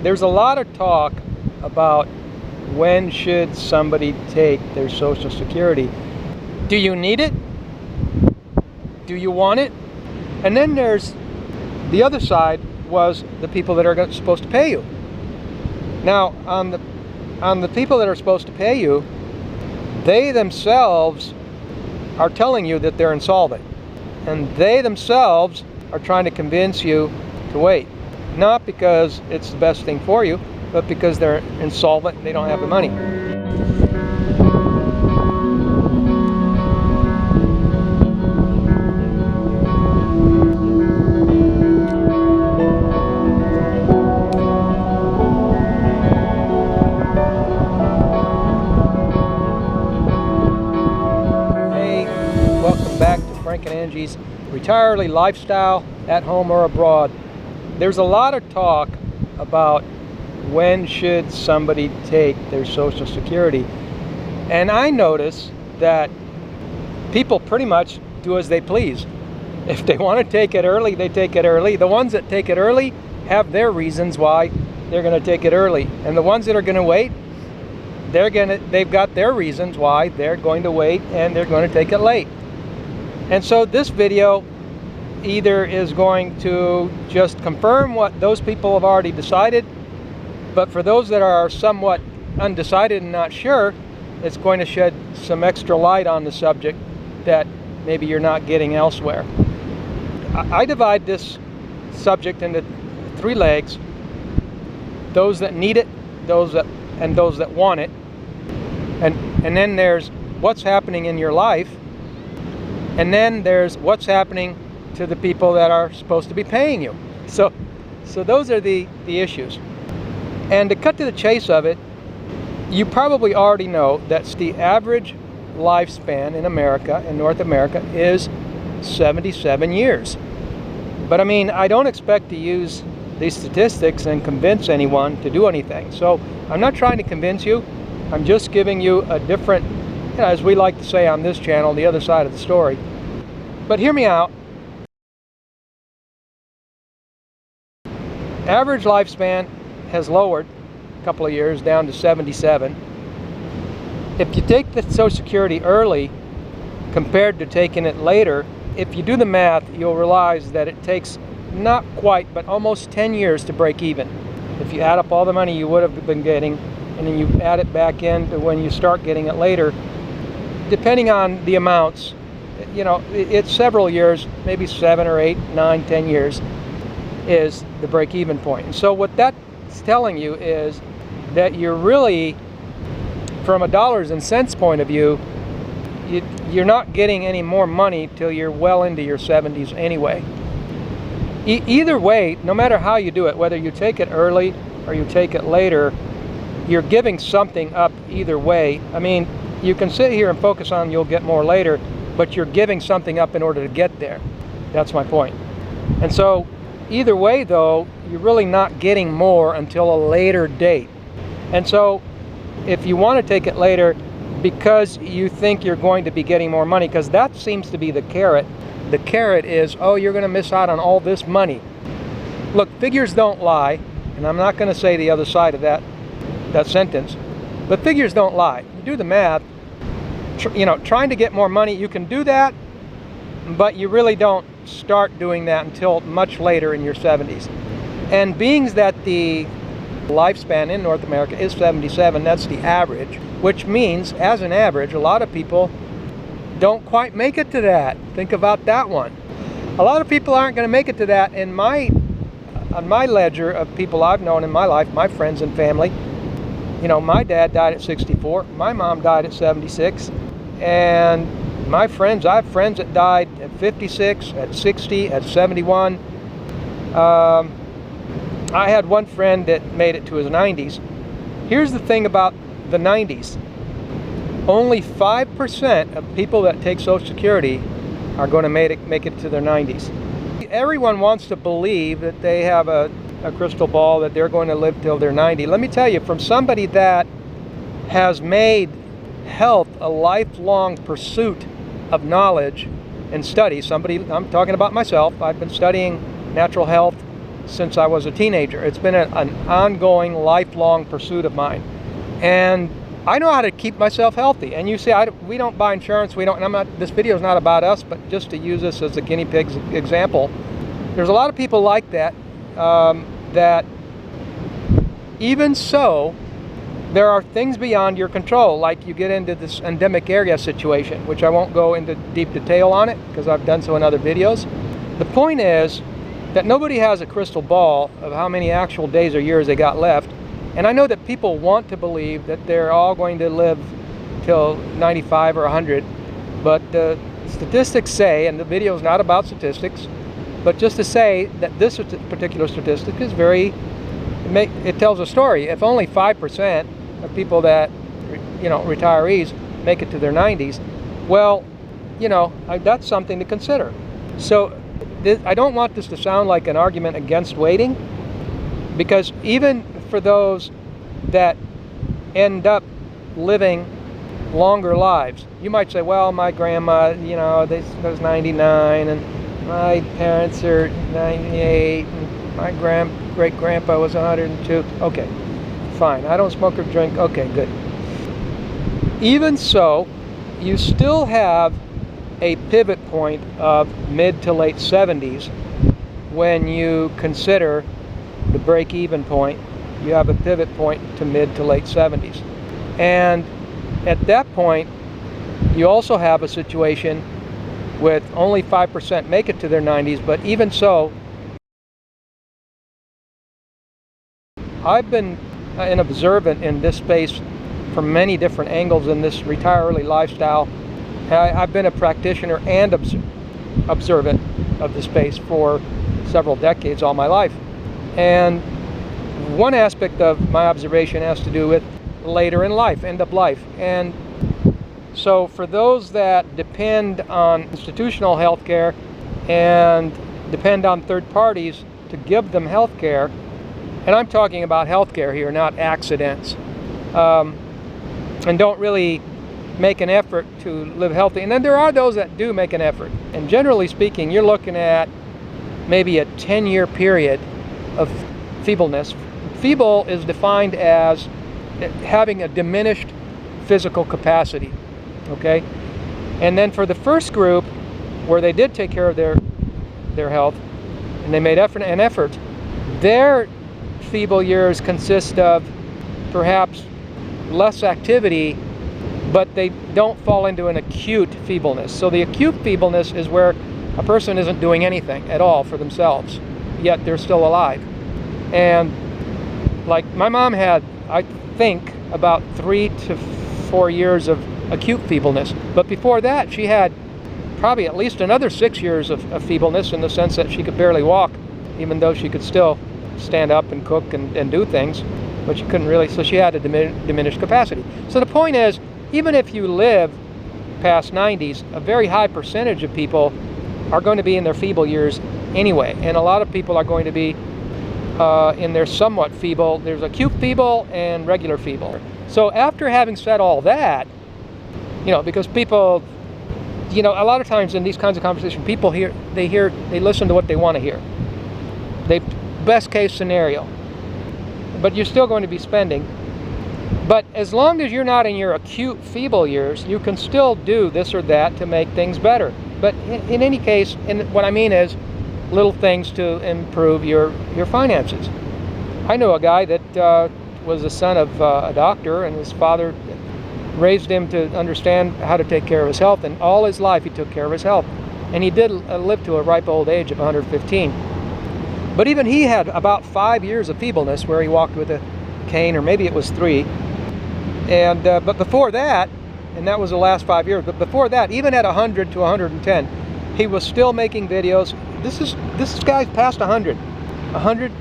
There's a lot of talk about when should somebody take their Social Security. Do you need it? Do you want it? And then there's the other side, was the people that are supposed to pay you. Now, on the people that are supposed to pay you, they themselves are telling you that they're insolvent. And they themselves are trying to convince you to wait. Not because it's the best thing for you, but because they're insolvent and they don't have the money. Hey, welcome back to Frank and Angie's Retiree Lifestyle at Home or Abroad. There's a lot of talk about when should somebody take their Social Security. And I notice that people pretty much do as they please. If they want to take it early, they take it early. The ones that take it early have their reasons why they're going to take it early. And the ones that are going to wait, they've got their reasons why they're going to wait and they're going to take it late. And so this video either is going to just confirm what those people have already decided, but for those that are somewhat undecided and not sure, it's going to shed some extra light on the subject that maybe you're not getting elsewhere. I divide this subject into three legs: those that need it, those that want it, and then there's what's happening in your life, and then there's what's happening to the people that are supposed to be paying you. So those are the issues. And to cut to the chase of it, you probably already know that the average lifespan in America, in North America, is 77 years. But I mean, I don't expect to use these statistics and convince anyone to do anything. So I'm not trying to convince you. I'm just giving you a different, as we like to say on this channel, the other side of the story. But hear me out. Average lifespan has lowered a couple of years down to 77. If you take the Social Security early compared to taking it later, if you do the math, you'll realize that it takes not quite, but almost 10 years to break even. If you add up all the money you would have been getting, and then you add it back in to when you start getting it later, depending on the amounts, it's several years, maybe 7 or 8, 9, 10 years is the break-even point. And so what that's telling you is that you're really, from a dollars and cents point of view, you're not getting any more money till you're well into your 70s anyway. Either way, no matter how you do it, whether you take it early or you take it later, you're giving something up either way. I mean, you can sit here and focus on you'll get more later, but you're giving something up in order to get there. That's my point. And so either way, though, you're really not getting more until a later date. And so if you want to take it later because you think you're going to be getting more money, because that seems to be the carrot. The carrot is, oh, you're going to miss out on all this money. Look, figures don't lie, and I'm not going to say the other side of that sentence, but figures don't lie. You do the math, trying to get more money, you can do that, but you really don't start doing that until much later in your 70s. And being that the lifespan in North America is 77, that's the average, which means, as an average, a lot of people don't quite make it to that. Think about that one. A lot of people aren't going to make it to that. On my ledger of people I've known in my life, my friends and family, my dad died at 64, my mom died at 76, and I have friends that died at 56, at 60, at 71. I had one friend that made it to his 90s. Here's the thing about the 90s. Only 5% of people that take Social Security are going to make it to their 90s. Everyone wants to believe that they have a crystal ball, that they're going to live till they're 90. Let me tell you, from somebody that has made health a lifelong pursuit of knowledge and study, I'm talking about myself. I've been studying natural health since I was a teenager. It's been an ongoing, lifelong pursuit of mine. And I know how to keep myself healthy. And you see, we don't buy insurance. This video is not about us, but just to use this as a guinea pig's example. There's a lot of people like that, that even so, there are things beyond your control, like you get into this endemic area situation, which I won't go into deep detail on it because I've done so in other videos. The point is that nobody has a crystal ball of how many actual days or years they got left. And I know that people want to believe that they're all going to live till 95 or 100, but the statistics say, and the video is not about statistics, but just to say that this particular statistic is it tells a story. If only 5% of people that, retirees make it to their 90s, well, that's something to consider. So I don't want this to sound like an argument against waiting, because even for those that end up living longer lives, you might say, well, my grandma, was 99, and my parents are 98, and my great-grandpa was 102. Okay, fine. I don't smoke or drink. Okay, good. Even so, you still have a pivot point of mid to late 70s when you consider the break-even point. You have a pivot point to mid to late 70s. And at that point, you also have a situation with only 5% make it to their 90s, but even so, I've been an observant in this space from many different angles in this retire early lifestyle. I've been a practitioner and observant of the space for several decades, all my life. And one aspect of my observation has to do with later in life, end of life. And so for those that depend on institutional health care and depend on third parties to give them health care, and I'm talking about health care here, not accidents, and don't really make an effort to live healthy. And then there are those that do make an effort. And generally speaking, you're looking at maybe a 10-year period of feebleness. Feeble is defined as having a diminished physical capacity, okay? And then for the first group, where they did take care of their health, and they made an effort, their feeble years consist of perhaps less activity, but they don't fall into an acute feebleness. So the acute feebleness is where a person isn't doing anything at all for themselves, yet they're still alive. And like my mom had, I think, about 3 to 4 years of acute feebleness. But before that, she had probably at least another 6 years of feebleness, in the sense that she could barely walk, even though she could still stand up and cook and do things, but she couldn't really, so she had a diminished capacity. So the point is, even if you live past 90s, a very high percentage of people are going to be in their feeble years anyway, and a lot of people are going to be in their somewhat feeble. There's acute feeble and regular feeble. So after having said all that, because people, a lot of times in these kinds of conversations, people they listen to what they want to hear. Best case scenario. But you're still going to be spending. But as long as you're not in your acute feeble years, you can still do this or that to make things better. But in any case, what I mean is little things to improve your finances. I know a guy that was the son of a doctor, and his father raised him to understand how to take care of his health, and all his life he took care of his health. And he did live to a ripe old age of 115. But even he had about 5 years of feebleness where he walked with a cane, or maybe it was 3. And but before that, and that was the last 5 years, but before that, even at 100 to 110, he was still making videos. This guy's past 100.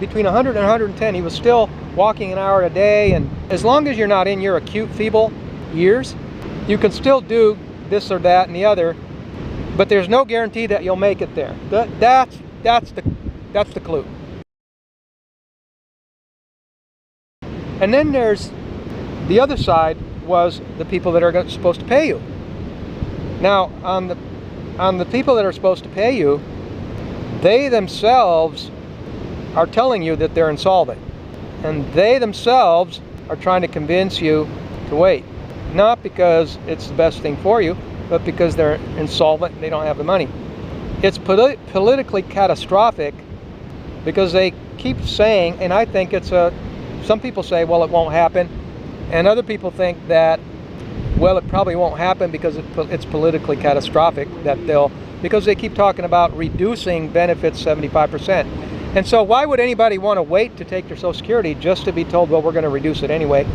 Between 100 and 110, he was still walking an hour a day. And as long as you're not in your acute feeble years, you can still do this or that and the other, but there's no guarantee that you'll make it there. That's the clue. And then there's the other side, was the people that are supposed to pay you. Now, on the people that are supposed to pay you, they themselves are telling you that they're insolvent. And they themselves are trying to convince you to wait. Not because it's the best thing for you, but because they're insolvent and they don't have the money. It's politically catastrophic because they keep saying, and I think it's some people say, well, it won't happen. And other people think that, well, it probably won't happen because it's politically catastrophic, because they keep talking about reducing benefits 75%. And so why would anybody want to wait to take their Social Security just to be told, well, we're going to reduce it anyway?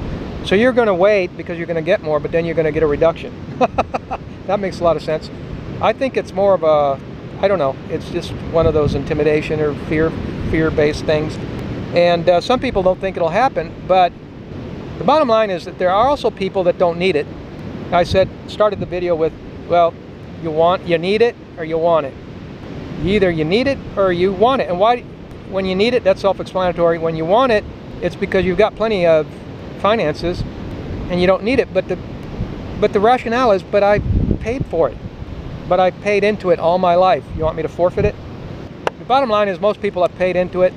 So you're going to wait because you're going to get more, but then you're going to get a reduction. That makes a lot of sense. I think it's more of a, I don't know, it's just one of those intimidation or fear-based things. And some people don't think it'll happen, but the bottom line is that there are also people that don't need it. I started the video with, well, you need it or you want it. Either you need it or you want it. And why? When you need it, that's self-explanatory. When you want it, it's because you've got plenty of finances and you don't need it. But the rationale is, but I paid for it. But I paid into it all my life. You want me to forfeit it? The bottom line is most people have paid into it,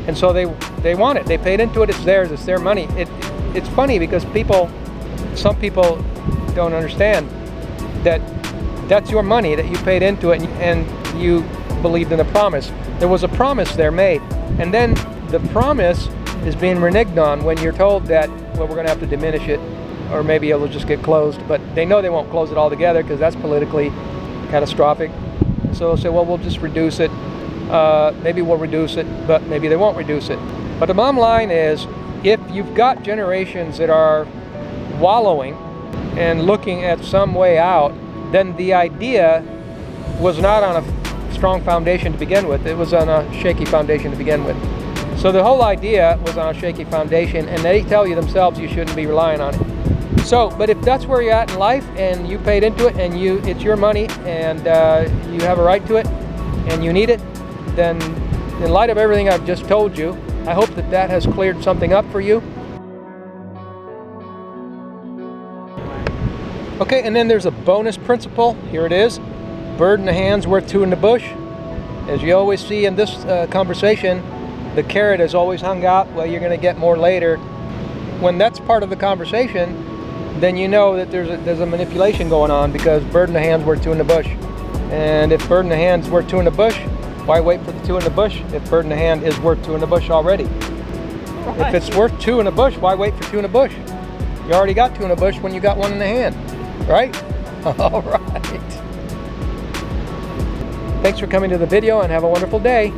and so they want it. They paid into it. It's theirs. It's their money. It's funny because some people don't understand that that's your money, that you paid into it, and you believed in the promise. There was a promise there made, and then the promise is being reneged on when you're told that, well, we're going to have to diminish it, or maybe it'll just get closed. But they know they won't close it altogether because that's politically catastrophic. So they'll say, well, we'll just reduce it. Maybe we'll reduce it, but maybe they won't reduce it. But the bottom line is, if you've got generations that are wallowing and looking at some way out, then the idea was not on a strong foundation to begin with. It was on a shaky foundation to begin with. So the whole idea was on a shaky foundation, and they tell you themselves you shouldn't be relying on it. So, but if that's where you're at in life and you paid into it and it's your money and you have a right to it and you need it, then in light of everything I've just told you, I hope that has cleared something up for you. Okay, and then there's a bonus principle. Here it is. Bird in the hand's worth two in the bush. As you always see in this conversation, the carrot is always hung out. Well, you're going to get more later. When that's part of the conversation, then you know that there's a manipulation going on, because bird in the hand's worth two in the bush. And if bird in the hand's worth two in the bush, why wait for the two in the bush if bird in the hand is worth two in the bush already? Right. If it's worth two in the bush, why wait for two in the bush? You already got two in the bush when you got one in the hand, right? All right. Thanks for coming to the video and have a wonderful day.